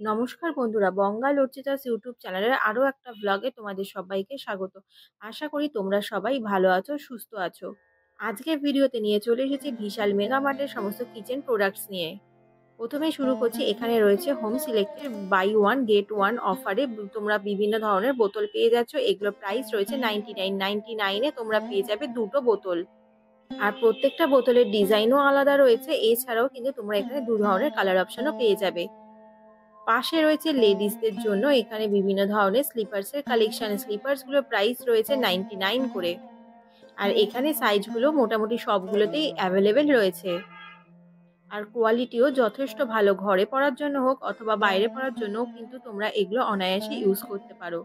নমস্কার বন্ধুরা, বঙ্গাল অর্চিতাস ইউটিউব চ্যানেলের আরও একটা ব্লগে তোমাদের সবাইকে স্বাগত। আশা করি তোমরা সবাই ভালো আছো, সুস্থ আছো। আজকের ভিডিওতে নিয়ে চলে এসেছি বিশাল মেগা মার্টের সমস্ত কিচেন প্রোডাক্টস নিয়ে। প্রথমে শুরু করছি, এখানে রয়েছে হোম সিলেক্টের বাই ওয়ান গেট ওয়ান অফারে তোমরা বিভিন্ন ধরনের বোতল পেয়ে যাচ্ছ। এগুলোর প্রাইস রয়েছে 99.99-এ তোমরা পেয়ে যাবে দুটো বোতল। আর প্রত্যেকটা বোতলের ডিজাইনও আলাদা রয়েছে। এছাড়াও কিন্তু তোমরা এখানে দু ধরনের কালার অপশনও পেয়ে যাবে। পাশে রয়েছে লেডিসদের জন্য এখানে বিভিন্ন ধরনের স্লিপার্সের কালেকশন। স্লিপার্সগুলোর প্রাইস রয়েছে 99 করে। আর এখানে সাইজগুলো মোটামুটি সবগুলোতেই অ্যাভেলেবেল রয়েছে। আর কোয়ালিটিও যথেষ্ট ভালো। ঘরে পরার জন্য হোক অথবা বাইরে পরার জন্য কিন্তু তোমরা এগুলো অনায়াসে ইউজ করতে পারো।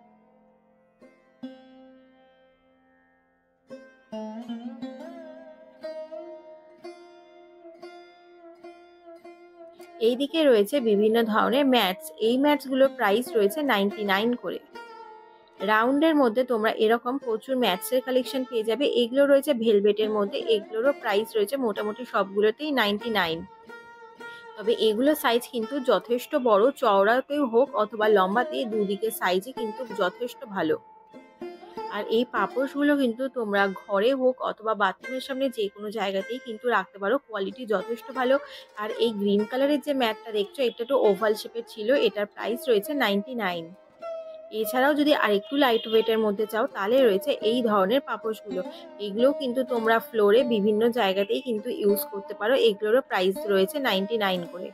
এইদিকে রয়েছে বিভিন্ন ধরনের ম্যাটস। এই ম্যাটসগুলোর প্রাইস রয়েছে 99 করে। রাউন্ডের মধ্যে তোমরা এরকম প্রচুর ম্যাটসের কালেকশন পেয়ে যাবে। এগুলো রয়েছে ভেলভেটের মধ্যে। এগুলোরও প্রাইস রয়েছে মোটামুটি সবগুলোতেই 99। তবে এগুলো সাইজ কিন্তু যথেষ্ট বড়, চওড়াতেও হোক অথবা লম্বাতে, দুদিকের সাইজই কিন্তু যথেষ্ট ভালো। আর এই পাপোশগুলো কিন্তু তোমরা ঘরে হোক অথবা বাথরুমের সামনে যে কোনো জায়গাতেই কিন্তু রাখতে পারো। কোয়ালিটি যথেষ্ট ভালো। আর এই গ্রিন কালারের যে ম্যাটটা দেখছো, এটা একটু ওভাল শেপের ছিল। এটার প্রাইস রয়েছে 99। এছাড়াও যদি আরেকটু লাইট ওয়েটের মধ্যে চাও তাহলে রয়েছে এই ধরনের পাপোশগুলো। এগুলোও কিন্তু তোমরা ফ্লোরে বিভিন্ন জায়গাতেই কিন্তু ইউজ করতে পারো। এগুলোরও প্রাইস রয়েছে 99 করে।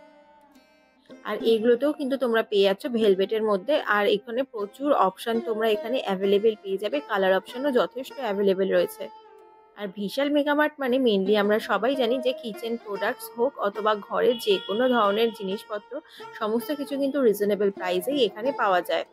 আর এগুলোতেও কিন্তু তোমরা পেয়ে যাচ্ছ ভেলভেটের মধ্যে। আর এখানে প্রচুর অপশান তোমরা এখানে অ্যাভেলেবেল পেয়ে যাবে। কালার অপশানও যথেষ্ট অ্যাভেলেবেল রয়েছে। আর বিশাল মেগামার্ট মানে মেনলি আমরা সবাই জানি যে কিচেন প্রোডাক্টস হোক অথবা ঘরের যে কোনো ধরনের জিনিসপত্র সমস্ত কিছু কিন্তু রিজনেবল প্রাইসেই এখানে পাওয়া যায়।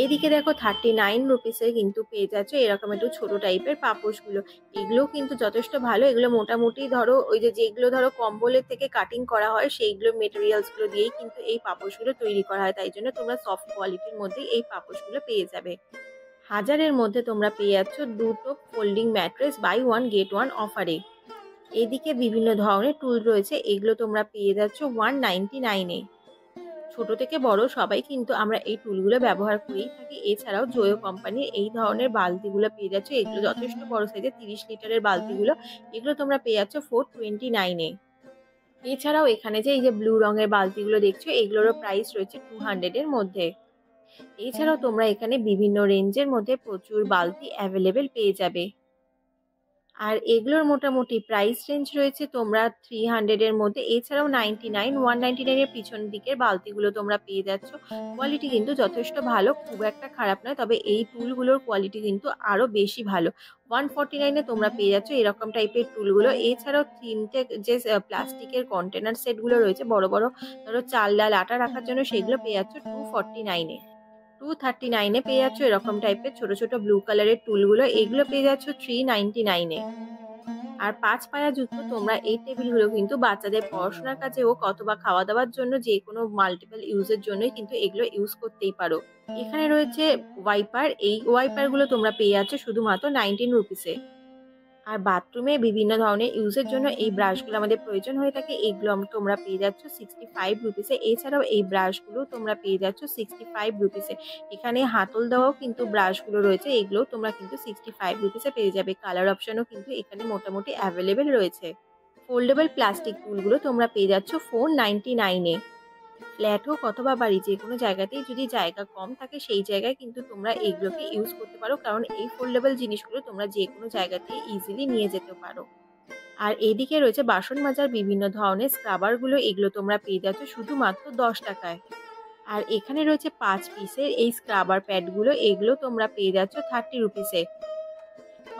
এদিকে দেখো 39 রুপিসে কিন্তু পেয়ে যাচ্ছ এরকম একটু ছোট টাইপের পাপোশগুলো। এগুলো কিন্তু যথেষ্ট ভালো। এগুলো মোটামুটি ধরো ওই যেগুলো ধরো কম্বলের থেকে কাটিং করা হয় সেইগুলো মেটেরিয়ালসগুলো দিয়েই কিন্তু এই পাপোশগুলো তৈরি করা হয়। তাই জন্য তোমরা সফট কোয়ালিটির মধ্যেই এই পাপোশগুলো পেয়ে যাবে। হাজারের মধ্যে তোমরা পেয়ে যাচ্ছ দুটো folding mattress buy one get one অফারে। এদিকে বিভিন্ন ধরনের টুল রয়েছে। এগুলো তোমরা পেয়ে যাচ্ছ 199-এ। ছোট থেকে বড় সবাই কিন্তু আমরা এই টুলগুলো ব্যবহার করেই থাকি। এছাড়াও জোয়ো কোম্পানির এই ধরনের বালতিগুলো পেয়ে যাচ্ছ। এগুলো যথেষ্ট বড় সাইজের 30 লিটারের বালতিগুলো। এগুলো তোমরা পেয়ে যাচ্ছ 429-এ। এছাড়াও এখানে যে এই যে ব্লু রঙের বালতিগুলো দেখছো, এগুলোরও প্রাইস রয়েছে 200-এর মধ্যে। এছাড়াও তোমরা এখানে বিভিন্ন রেঞ্জের মধ্যে প্রচুর বালতি অ্যাভেলেবেল পেয়ে যাবে। আর এগুলোর মোটামুটি প্রাইস রেঞ্জ রয়েছে তোমরা 300-এর মধ্যে। এছাড়াও 99, 199-এর পিছন দিকের বালতিগুলো তোমরা পেয়ে যাচ্ছ। কোয়ালিটি কিন্তু যথেষ্ট ভালো, খুব একটা খারাপ নয়। তবে এই টুলগুলোর কোয়ালিটি কিন্তু আরও বেশি ভালো। 149-এ তোমরা পেয়ে যাচ্ছ এরকম টাইপের টুলগুলো। এছাড়াও তিনটে যে প্লাস্টিকের কন্টেনার সেটগুলো রয়েছে বড় বড়, ধরো চাল ডাল আটা রাখার জন্য, সেগুলো পেয়ে যাচ্ছ 249-এ। 239-এ পেয়ে যাচ্ছ এরকম টাইপের ছোট ছোট ব্লু কালারের টুলগুলো। এগুলো পেয়ে যাচ্ছ 399-এ। আর 5 পায়া যুক্ত তোমরা এই টেবিলগুলো কিন্তু বাচ্চাদের পড়াশোনার কাজে হোক অথবা খাওয়া দাওয়ার জন্য যে কোনো মাল্টিপল ইউজের জন্যই কিন্তু এগুলো ইউজ করতেই পারো। এখানে রয়েছে ওয়াইপার। এই ওয়াইপারগুলো তোমরা পেয়ে যাচ্ছ শুধুমাত্র 19 রুপিসে। আর বাথরুমে বিভিন্ন ধরনের ইউজের জন্য এই ব্রাশগুলো আমাদের প্রয়োজন হয়ে থাকে। এইগুলো তোমরা পেয়ে যাচ্ছ 65 রুপিসে। এছাড়াও এই ব্রাশগুলো তোমরা পেয়ে যাচ্ছ 65 রুপিসে। এখানে হাতল দেওয়াও কিন্তু ব্রাশগুলো রয়েছে। এগুলো তোমরা কিন্তু 65 রুপিসে পেয়ে যাবে। কালার অপশনও কিন্তু এখানে মোটামুটি অ্যাভেলেবেল রয়েছে। ফোল্ডেবল প্লাস্টিক টুলগুলো তোমরা পেয়ে যাচ্ছ 499-এ। ফ্ল্যাট হোক অথবা বাড়ি যে কোনো জায়গাতেই যদি জায়গা কম থাকে সেই জায়গায় কিন্তু তোমরা এইগুলোকে ইউজ করতে পারো। কারণ এই ফোল্ডেবল জিনিসগুলো তোমরা যে কোনো জায়গাতেই ইজিলি নিয়ে যেতে পারো। আর এদিকে রয়েছে বাসন মাজার বিভিন্ন ধরনের স্ক্রাবারগুলো। এগুলো তোমরা পেয়ে যাচ্ছ শুধুমাত্র 10 টাকায়। আর এখানে রয়েছে 5 পিসের এই স্ক্রাবার প্যাডগুলো। এগুলো তোমরা পেয়ে যাচ্ছ 30 রুপিসে।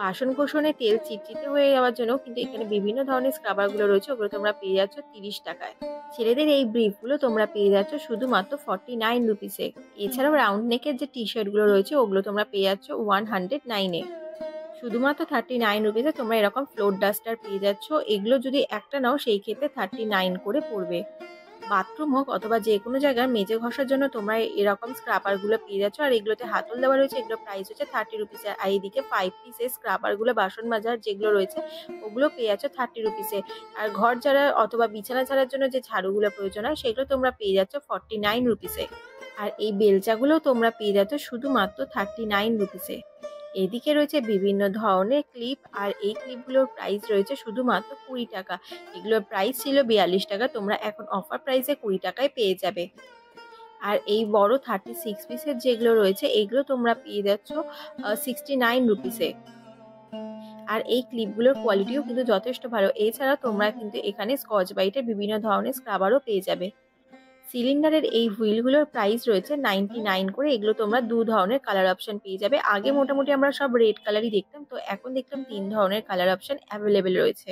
বাসন কোসনে তেল চিটচিটে হয়ে যাওয়ার জন্য কিন্তু এখানে বিভিন্ন ধরনের স্ক্রাবারগুলো রয়েছে। ওগুলো তোমরা পেয়ে যাচ্ছ 30 টাকায়। ছেলেদের এই ব্রিফগুলো তোমরা পেয়ে যাচ্ছ শুধুমাত্র 49 রুপিসে। এছাড়াও রাউন্ড নেকের যে টি শার্টগুলো রয়েছে ওগুলো তোমরা পেয়ে যাচ্ছ 109-এ। শুধুমাত্র 39 রুপিসে তোমরা এরকম ফ্লোর ডাস্টার পেয়ে যাচ্ছ। এগুলো যদি একটা নাও সেই ক্ষেত্রে 39 করে পড়বে। বাথরুম হোক অথবা যে কোনো জায়গার মেজে ঘষার জন্য তোমরা এরকম স্ক্রাবারগুলো পেয়ে যাচ্ছ। আর এগুলোতে হাতল দেওয়া রয়েছে। এগুলো প্রাইস হচ্ছে 30 রুপিসে। আর এইদিকে 5 পিসের স্ক্রাবারগুলো বাসন মাজার যেগুলো রয়েছে ওগুলো পেয়ে যাচ্ছ 30 রুপিসে। আর ঘর ঝাড়া অথবা বিছানা ঝাড়ার জন্য যে ঝাড়ুগুলো প্রয়োজন হয় সেগুলো তোমরা পেয়ে যাচ্ছ 49 রুপিসে। আর এই বেলচাগুলো তোমরা পেয়ে যাচ্ছ শুধুমাত্র 39 রুপিসে। এদিকে রয়েছে বিভিন্ন ধরনের ক্লিপ, আর এই ক্লিপগুলোর প্রাইস রয়েছে শুধুমাত্র 20 টাকা। এগুলোর প্রাইস ছিল 42 টাকা, তোমরা এখন অফার প্রাইসে 20 টাকায় পেয়ে যাবে। আর এই বড় 36 পিসের যেগুলো রয়েছে এগুলো তোমরা পেয়ে যাচ্ছ 69 রুপিসে। আর এই ক্লিপগুলোর কোয়ালিটিও কিন্তু যথেষ্ট ভালো। এছাড়া তোমরা কিন্তু এখানে স্কচ ব্রাইটের বিভিন্ন ধরনের স্ক্রাবারও পেয়ে যাবে। সিলিন্ডারের এই হুইলগুলোর প্রাইস রয়েছে 99 করে। এগুলো তোমরা 2 ধরনের কালার অপশন পেয়ে যাবে। আগে মোটামুটি আমরা সব রেড কালারই দেখতাম, তো এখন দেখলাম 3 ধরনের কালার অপশন অ্যাভেলেবেল রয়েছে।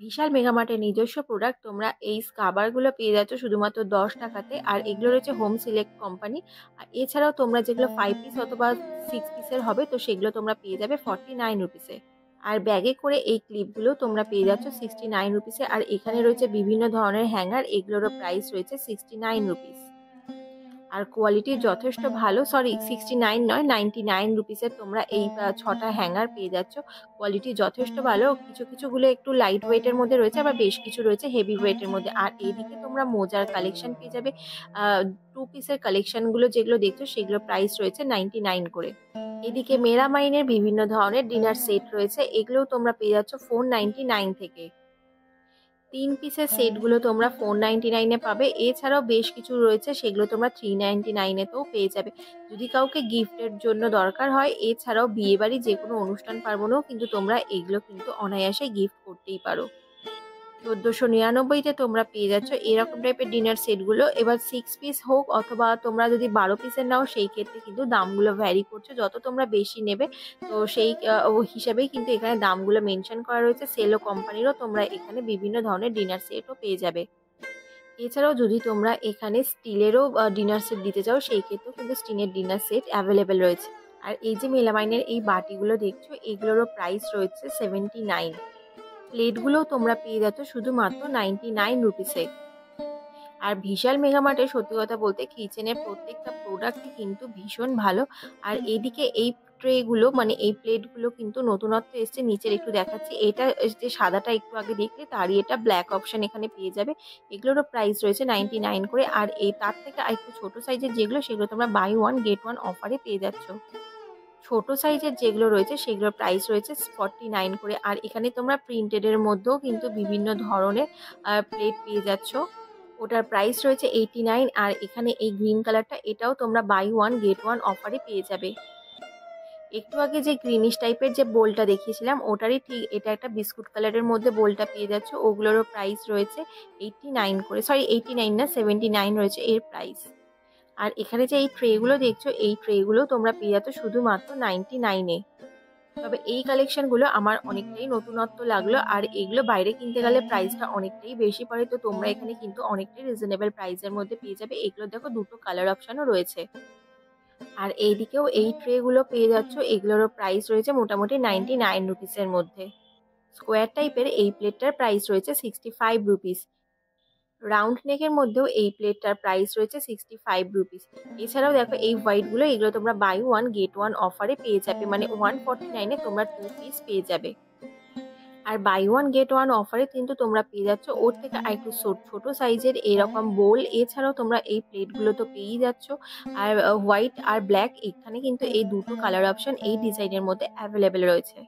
বিশাল মেগামার্টের নিজস্ব প্রোডাক্ট তোমরা এই স্ক্রাবারগুলো পেয়ে যাচ্ছ শুধুমাত্র 10 টাকাতে। আর এগুলো রয়েছে হোম সিলেক্ট কোম্পানি। আর এছাড়াও তোমরা যেগুলো 5 পিস অথবা 6 পিসের হবে তো সেগুলো তোমরা পেয়ে যাবে 49 রুপিসে। আর ব্যাগে করে এই ক্লিপগুলো তোমরা পেয়ে যাচ্ছ 69 রুপিসে। আর এখানে রয়েছে বিভিন্ন ধরনের হ্যাঙ্গার, এগুলোরও প্রাইস রয়েছে 69 রুপিস। আর কোয়ালিটি যথেষ্ট ভালো। সরি, 69 নয়, 99 রুপিসের তোমরা এই 6টা হ্যাঙ্গার পেয়ে যাচ্ছ। কোয়ালিটি যথেষ্ট ভালো। কিছুগুলো একটু লাইট ওয়েটের মধ্যে রয়েছে, আবার বেশ কিছু রয়েছে হেভি ওয়েটের মধ্যে। আর এইদিকে তোমরা মোজার কালেকশন পেয়ে যাবে। 2 পিসের কালেকশনগুলো যেগুলো দেখছো সেগুলো প্রাইস রয়েছে 99 করে। এদিকে মেলামাইনের বিভিন্ন ধরনের ডিনার সেট রয়েছে, এগুলোও তোমরা পেয়ে যাচ্ছ 499 থেকে। 3 পিসের সেটগুলো তোমরা 499 এ পাবে। এছাড়াও বেশ কিছু রয়েছে, সেগুলো তোমরা 399 এতেও পেয়ে যাবে যদি কাউকে গিফটের জন্য দরকার হয়। এছাড়াও বিয়েবাড়ি যে কোনো অনুষ্ঠান পার্বণেও কিন্তু তোমরা এগুলো কিন্তু অনায়াসে গিফট করতেই পারো। 1499 তোমরা পেয়ে যাচ্ছ এরকম টাইপের ডিনার সেটগুলো। এবার 6 পিস হোক অথবা তোমরা যদি 12 পিসের নাও, সেই ক্ষেত্রে কিন্তু দামগুলো ভ্যারি করছে। যত তোমরা বেশি নেবে তো সেই হিসাবেই কিন্তু এখানে দামগুলো মেনশন করা রয়েছে। সেলো কোম্পানিরও তোমরা এখানে বিভিন্ন ধরনের ডিনার সেটও পেয়ে যাবে। এছাড়াও যদি তোমরা এখানে স্টিলেরও ডিনার সেট দিতে চাও, সেই ক্ষেত্রেও কিন্তু স্টিলের ডিনার সেট অ্যাভেলেবেল রয়েছে। আর এই যে মেলামাইনের এই বাটিগুলো দেখছো এগুলোরও প্রাইস রয়েছে 79। প্লেটগুলোও তোমরা পেয়ে যাচ্ছ শুধুমাত্র 99 রুপিসে। আর বিশাল মেগামার্টে সত্যি কথা বলতে কিচেনের প্রত্যেকটা প্রোডাক্টই কিন্তু ভীষণ ভালো। আর এইদিকে এই ট্রেগুলো মানে এই প্লেটগুলো কিন্তু নতুনত্ব এসছে। নিচের একটু দেখাচ্ছি, এটা যে সাদাটা একটু আগে দেখলে তারই এটা ব্ল্যাক অপশন এখানে পেয়ে যাবে। এগুলোরও প্রাইস রয়েছে 99 করে। আর এই তার থেকে আরেকটু ছোট সাইজের যেগুলো সেগুলো তোমরা বাই 1 গেট 1 অফারে পেয়ে যাচ্ছ। ছোট সাইজের যেগুলো রয়েছে সেগুলোর প্রাইস রয়েছে 49 করে। আর এখানে তোমরা প্রিন্টেডের মধ্যেও কিন্তু বিভিন্ন ধরনের প্লেট পেয়ে যাচ্ছ, ওটার প্রাইস রয়েছে 89। আর এখানে এই গ্রিন কালারটা এটাও তোমরা বাই 1 গেট 1 অফারে পেয়ে যাবে। একটু আগে যে গ্রিনিশ টাইপের যে বোলটা দেখিয়েছিলাম ওটারই ঠিক এটা একটা বিস্কুট কালারের মধ্যে বোলটা পেয়ে যাচ্ছ, ওগুলোরও প্রাইস রয়েছে 89 করে। সরি, 89 না, 79 রয়েছে এর প্রাইস। আর এখানে যে এই ট্রেগুলো দেখছো এই ট্রেগুলো তোমরা পেয়ে যাচ্ছ শুধুমাত্র 99 এ। তবে এই কালেকশনগুলো আমার অনেকটাই নতুনত্ব লাগলো। আর এগুলো বাইরে কিনতে গেলে প্রাইসটা অনেকটাই বেশি পড়ে, তো তোমরা এখানে কিন্তু অনেকটাই রিজনেবল প্রাইসের মধ্যে পেয়ে যাবে। এগুলো দেখো দুটো কালার অপশনও রয়েছে। আর এইদিকেও এই ট্রেগুলো পেয়ে যাচ্ছ, এগুলোরও প্রাইস রয়েছে মোটামুটি 99 রুপিসের মধ্যে। স্কোয়ার টাইপের এই প্লেটটার প্রাইস রয়েছে 65 রুপিস। রাউন্ড নেকের মধ্যেও এই প্লেটটার প্রাইস রয়েছে 65 রুপিস। এছাড়াও দেখো এই হোয়াইটগুলো এগুলো তোমরা বাই 1 গেট 1 অফারে পেয়ে যাবে, মানে 149 এ তোমরা 2 পিস পেয়ে যাবে। আর বাই 1 গেট 1 অফারে কিন্তু তোমরা পেয়ে যাচ্ছ ওর থেকে আরেকটু ছোট সাইজের এরকম বোল। এছাড়াও তোমরা এই প্লেটগুলো তো পেয়েই যাচ্ছ। আর হোয়াইট আর ব্ল্যাক এখানে কিন্তু এই দুটো কালার অপশন এই ডিজাইনের মধ্যে অ্যাভেলেবেল রয়েছে।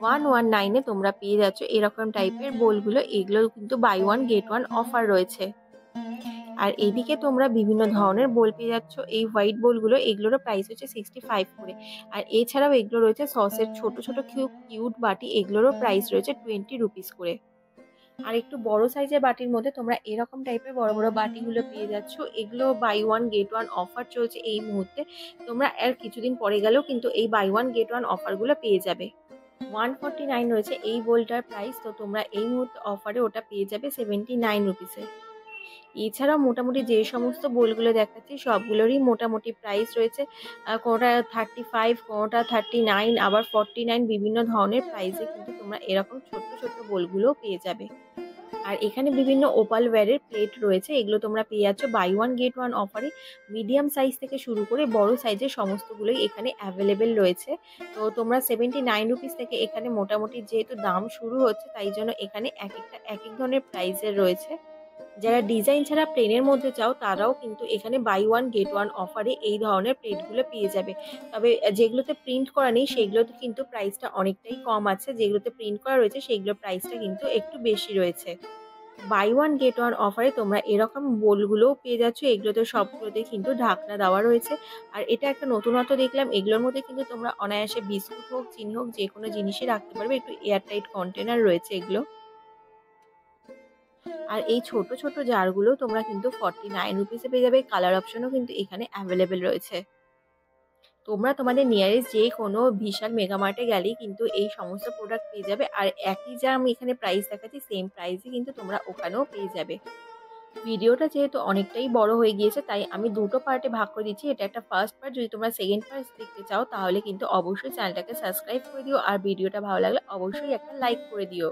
119 এ তোমরা পেয়ে যাচ্ছ এরকম টাইপের বোলগুলো, এগুলো কিন্তু বাই 1 গেট 1 অফার রয়েছে। আর এদিকে তোমরা বিভিন্ন ধরনের বোল পেয়ে যাচ্ছ। এই হোয়াইট বোলগুলো এগুলোরও প্রাইস হচ্ছে 65 করে। আর এছাড়াও এগুলো রয়েছে সসের ছোট কিউট বাটি, এগুলোরও প্রাইস রয়েছে 20 রুপিস করে। আর একটু বড় সাইজের বাটির মধ্যে তোমরা এরকম টাইপের বড় বাটিগুলো পেয়ে যাচ্ছ, এগুলো বাই 1 গেট 1 অফার চলছে এই মুহূর্তে। তোমরা আর কিছুদিন পরে গেলেও কিন্তু এই বাই 1 গেট 1 অফারগুলো পেয়ে যাবে। 149 রয়েছে এই বোলটার প্রাইস, তো তোমরা এই মুহূর্তে অফারে ওটা পেয়ে যাবে 79 রুপিসে। এছাড়াও মোটামুটি যে সমস্ত বোলগুলো দেখাচ্ছি সবগুলোরই মোটামুটি প্রাইস রয়েছে, কোনোটা 35, কোনোটা 39, আবার 49, বিভিন্ন ধরনের প্রাইসে কিন্তু তোমরা এরকম ছোট্ট বোলগুলোও পেয়ে যাবে। আর এখানে বিভিন্ন ওপাল ওয়্যারের প্লেট রয়েছে, এগুলো তোমরা পেয়ে যাচ্ছ বাই 1 গেট 1 অফারে। মিডিয়াম সাইজ থেকে শুরু করে বড় সাইজের সমস্তগুলোই এখানে অ্যাভেলেবেল রয়েছে। তো তোমরা 79 রুপিস থেকে এখানে মোটামুটি যেহেতু দাম শুরু হচ্ছে তাই জন্য এখানে এক এক ধরনের প্রাইসের রয়েছে। যারা ডিজাইন ছাড়া প্লেনের মধ্যে চাও তারাও কিন্তু এখানে বাই ওয়ান গেট ওয়ান অফারে এই ধরনের প্লেটগুলো পেয়ে যাবে। তবে যেগুলোতে প্রিন্ট করা নেই সেগুলোতে কিন্তু প্রাইসটা অনেকটাই কম আছে, যেগুলোতে প্রিন্ট করা রয়েছে সেগুলোর প্রাইসটা কিন্তু একটু বেশি রয়েছে। বাই ওয়ান গেট ওয়ান অফারে তোমরা এরকম বোলগুলোও পেয়ে যাচ্ছ, এগুলোতে সবগুলোতে কিন্তু ঢাকনা দেওয়া রয়েছে। আর এটা একটা নতুনত্ব দেখলাম, এগুলোর মধ্যে কিন্তু তোমরা অনায়াসে বিস্কুট হোক, চিনি হোক, যে কোনো জিনিসই রাখতে পারবে, একটু এয়ারটাইট কন্টেনার রয়েছে এগুলো। আর এই ছোট ছোট জারগুলো তোমরা কিন্তু 49 রুপিসে পেয়ে যাবে। কালার অপশনও কিন্তু এখানে অ্যাভেলেবেল রয়েছে। তোমরা তোমাদের নিয়ারেস্ট যে কোনো বিশাল মেগামার্টে গেলেই কিন্তু এই সমস্ত প্রোডাক্ট পেয়ে যাবে। আর একই যা আমি এখানে প্রাইস দেখাচ্ছি সেম প্রাইসই কিন্তু তোমরা ওখানেও পেয়ে যাবে। ভিডিওটা যেহেতু অনেকটাই বড় হয়ে গিয়েছে তাই আমি দুটো পার্টে ভাগ করে দিচ্ছি। এটা একটা ফার্স্ট পার্ট, যদি তোমরা সেকেন্ড পার্ট দেখতে চাও তাহলে কিন্তু অবশ্যই চ্যানেলটাকে সাবস্ক্রাইব করে দিও। আর ভিডিওটা ভালো লাগলে অবশ্যই একটা লাইক করে দিও।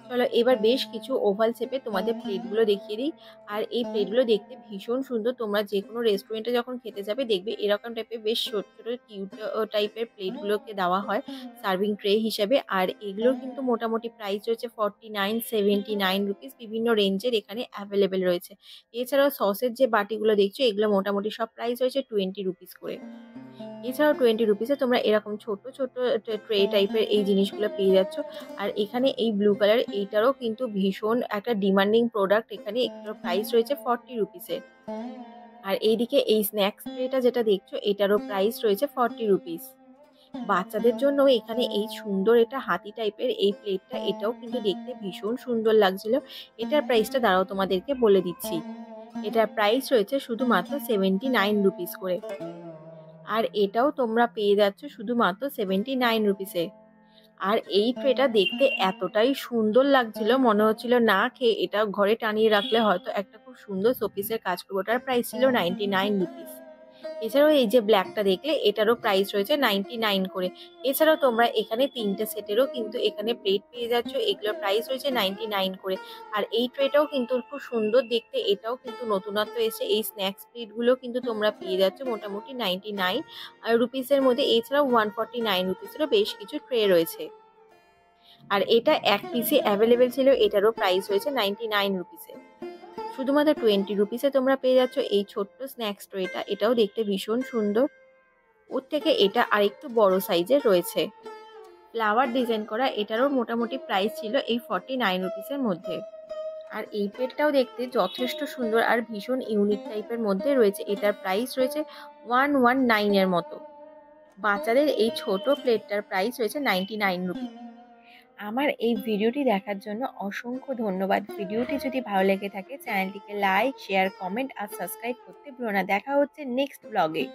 চলো এবার বেশ কিছু ওভাল শেপে তোমাদের প্লেটগুলো দেখিয়ে দিই। আর এই প্লেটগুলো দেখতে ভীষণ সুন্দর। তোমরা যে কোনো রেস্টুরেন্টে যখন খেতে যাবে দেখবে এরকম টাইপের বেশ ছোট ছোট কিউট টাইপের প্লেটগুলোকে দেওয়া হয় সার্ভিং ট্রে হিসেবে। আর এগুলোর কিন্তু মোটামুটি প্রাইস রয়েছে 49, 79 রুপিস, বিভিন্ন রেঞ্জের এখানে অ্যাভেলেবেল রয়েছে। এছাড়াও সসের যে বাটিগুলো দেখছো এগুলো মোটামুটি সব প্রাইস রয়েছে 20 রুপিস করে। এছাড়াও 20 রুপিসে তোমরা এরকম ছোট ছোট ট্রে টাইপের এই জিনিসগুলো পেয়ে যাচ্ছ। আর এখানে এই ব্লু কালার এইটারও কিন্তু ভীষণ একটা ডিমান্ডিং প্রোডাক্ট, এখানে এটার প্রাইস রয়েছে 40 রুপিসে। আর এইদিকে এই স্ন্যাক্স ট্রেটা যেটা দেখছো এটারও প্রাইস রয়েছে 40 রুপিস। বাচ্চাদের জন্য এখানে এই সুন্দর এটা হাতি টাইপের এই প্লেটটা, এটাও কিন্তু দেখতে ভীষণ সুন্দর লাগছিল। এটার প্রাইসটা দাঁড়াও তোমাদেরকে বলে দিচ্ছি। এটার প্রাইস রয়েছে শুধুমাত্র 79 রুপিস করে। আর এটাও তোমরা পেয়ে যাচ্ছ শুধুমাত্র 79 রুপিসে। আর এই ট্রেটা দেখতে এতটাই সুন্দর লাগছিল, মনে হচ্ছিল না খেয়ে এটা ঘরে টানিয়ে রাখলে হয়তো একটা খুব সুন্দর শোপিসের কাজ করবে। ওটার প্রাইস ছিল 99 রুপিস। এছাড়াও এই যে ব্ল্যাকটা দেখলে এটারও প্রাইস রয়েছে 99 করে। এছাড়াও তোমরা এখানে 3টে সেটেরও কিন্তু এখানে প্লেট পেয়ে যাচ্ছ, এগুলোর প্রাইস রয়েছে 99 করে। আর এই ট্রেটাও কিন্তু খুব সুন্দর দেখতে, এটাও কিন্তু নতুনত্ব এসে এই স্ন্যাক্স প্লেটগুলো কিন্তু তোমরা পেয়ে যাচ্ছ মোটামুটি 99 রুপিসের মধ্যে। এছাড়াও 149 রুপিসেরও বেশ কিছু ট্রে রয়েছে। আর এটা এক পিসে অ্যাভেলেবেল ছিল, এটারও প্রাইস হয়েছে 99 রুপিসে। শুধুমাত্র 20 রুপিসে তোমরা পেয়ে যাচ্ছ এই ছোট্ট স্ন্যাক্স ট্রেটা, এটাও দেখতে ভীষণ সুন্দর। ওর থেকে এটা আরেকটু বড় সাইজের রয়েছে, ফ্লাওয়ার ডিজাইন করা। এটারও মোটামুটি প্রাইস ছিল এই 49 রুপিসের মধ্যে। আর এই প্লেটটাও দেখতে যথেষ্ট সুন্দর আর ভীষণ ইউনিক টাইপের মধ্যে রয়েছে। এটার প্রাইস রয়েছে 119 এর মতো। বাচ্চাদের এই ছোট প্লেটটার প্রাইস রয়েছে 99 রুপিস। আমার এই ভিডিওটি দেখার জন্য অসংখ্য ধন্যবাদ। ভিডিওটি যদি ভালো লেগে থাকে চ্যানেলটিকে লাইক, শেয়ার, কমেন্ট আর সাবস্ক্রাইব করতে ভুলো না। দেখা হচ্ছে নেক্সট ব্লগে।